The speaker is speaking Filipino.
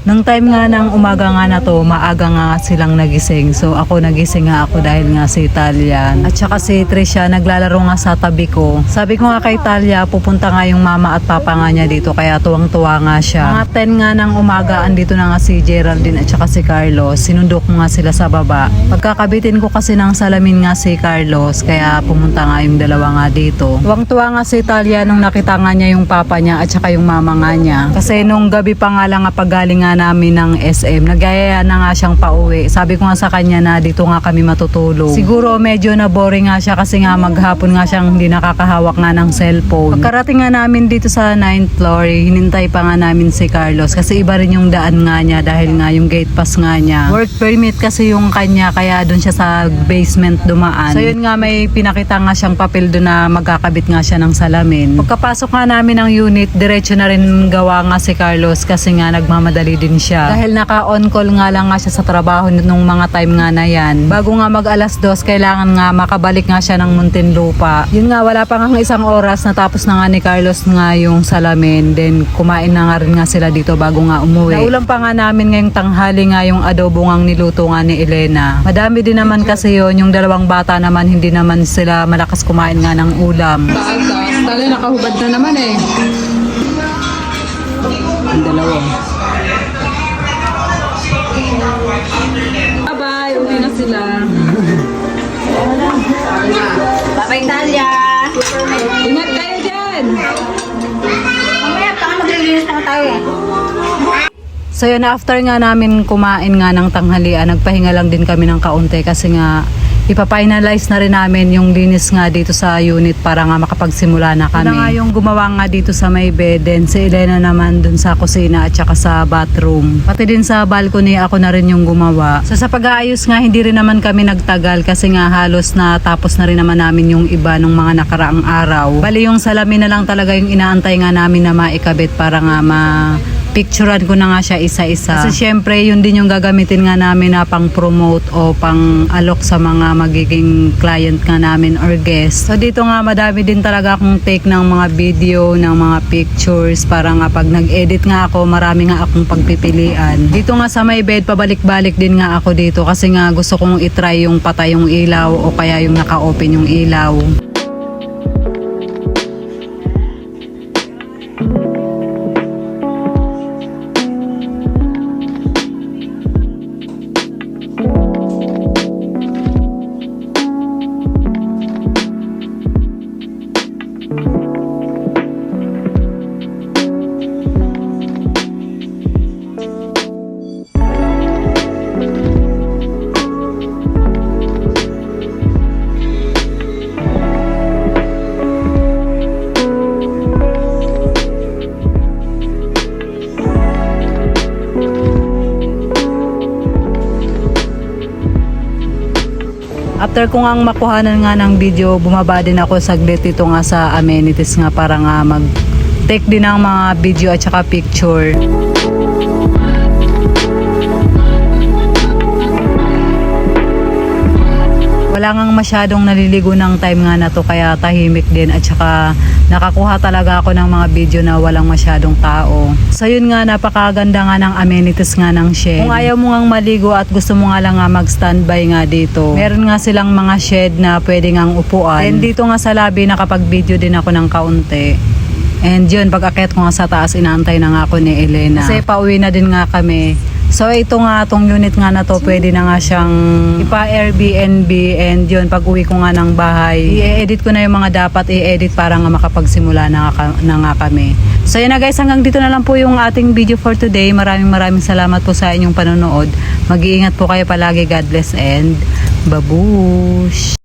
Nung time nga ng umaga nga na to, maaga nga silang nagising. So ako nagising nga ako dahil nga si Italian. At saka si Trisha naglalaro nga sa tabi ko. Sabi ko nga kay Italia, pupunta nga yung mama at papa nga niya dito. Kaya tuwang-tuwa nga siya. Mga 10 nga ng umaga, andito na nga si Geraldine at saka si Carlos. Sinundo ko nga sila sa baba. Pagkakabitin ko kasi ng salamin nga si Carlos. Kaya pumunta nga yung dalawa nga dito. Tuwang-tuwa nga si Italia nung nakita nga niya yung papa niya at saka yung mama nga niya. Kasi nung gabi pa nga lang nga paggaling nga namin ng SM, nagaya na nga siyang pauwi. Sabi ko nga sa kanya na dito nga kami matutulog. Siguro medyo na boring nga siya kasi nga maghapon nga siyang hindi nakakahawak nga ng cellphone. Pagkarating nga namin dito sa 9th floor, hinintay pa nga namin si Carlos kasi iba rin yung daan nga niya dahil nga yung gate pass nga niya. Work permit kasi yung kanya kaya doon siya sa basement dumaan. So yun nga may pinakita nga siyang papel doon na magkakabit nga siya ng salamin. Pagkapasok nga namin ng unit, diretso na rin gawa nga si Carlos kasi nga nagmamadali din siya. Dahil naka-on call nga lang nga siya sa trabaho nung mga time nga na yan. Bago nga mag 2:00, kailangan nga makabalik nga siya ng Muntinlupa. Yun nga, wala pa nga isang oras, natapos na nga ni Carlos nga yung salamin. Then kumain na nga rin nga sila dito bago nga umuwi. Naulam pa nga namin ngayong tanghali nga yung adobo ngang niluto nga ni Elena. Madami din naman kasi yun, yung dalawang bata naman hindi naman sila malakas kumain nga ng ulam. Tala nakahubad na naman eh. Ang dalawa. Bye-bye, uwi na sila. Bye Italia! Ingat kayo dyan! Mamaya, baka maglilinis na tayo eh. So yun, after nga namin kumain nga ng tanghalian, nagpahinga lang din kami ng kaunti kasi nga ipafinalize na rin namin yung linis nga dito sa unit para nga makapagsimula na kami. Una nga yung gumawa nga dito sa may bed, then si Elena naman dun sa kusina at saka sa bathroom. Pati din sa balcony ako na rin yung gumawa. So sa pag-aayos nga hindi rin naman kami nagtagal kasi nga halos na tapos na rin naman namin yung iba nung mga nakaraang araw. Bali yung salamin na lang talaga yung inaantay nga namin na maikabit para nga picturean ko na nga siya isa-isa. Kasi syempre, yun din yung gagamitin nga namin na pang-promote o pang-alok sa mga magiging client nga namin or guest. So dito nga, madami din talaga akong take ng mga video, ng mga pictures para nga pag nag-edit nga ako, marami nga akong pagpipilian. Dito nga sa may bed, pabalik-balik din nga ako dito kasi nga gusto kong itry yung patay yung ilaw o kaya yung naka-open yung ilaw. After ko nga makuhanan nga ng video, bumaba din ako saglit dito nga sa amenities nga para nga mag-take din ng mga video at saka picture. Wala ngang masyadong naliligo ng time nga na to kaya tahimik din at saka nakakuha talaga ako ng mga video na walang masyadong tao. So yun nga, napakaganda nga ng amenities nga ng shed. Kung ayaw mo ngang maligo at gusto mo nga lang nga mag-standby nga dito, meron nga silang mga shed na pwede ngang upuan. And dito nga sa lobby nakapag-video din ako ng kaunti. And yun, pag-akyat ko nga sa taas, inaantay na nga ako ni Elena. Kasi pauwi na din nga kami. So ito nga, tong unit nga na to, pwede na nga siyang ipa-Airbnb. And yun, pag uwi ko nga ng bahay, i-edit ko na yung mga dapat i-edit para nga makapagsimula na nga kami. So yun na guys, hanggang dito na lang po yung ating video for today. Maraming salamat po sa inyong panonood. Mag-iingat po kayo palagi. God bless and babush!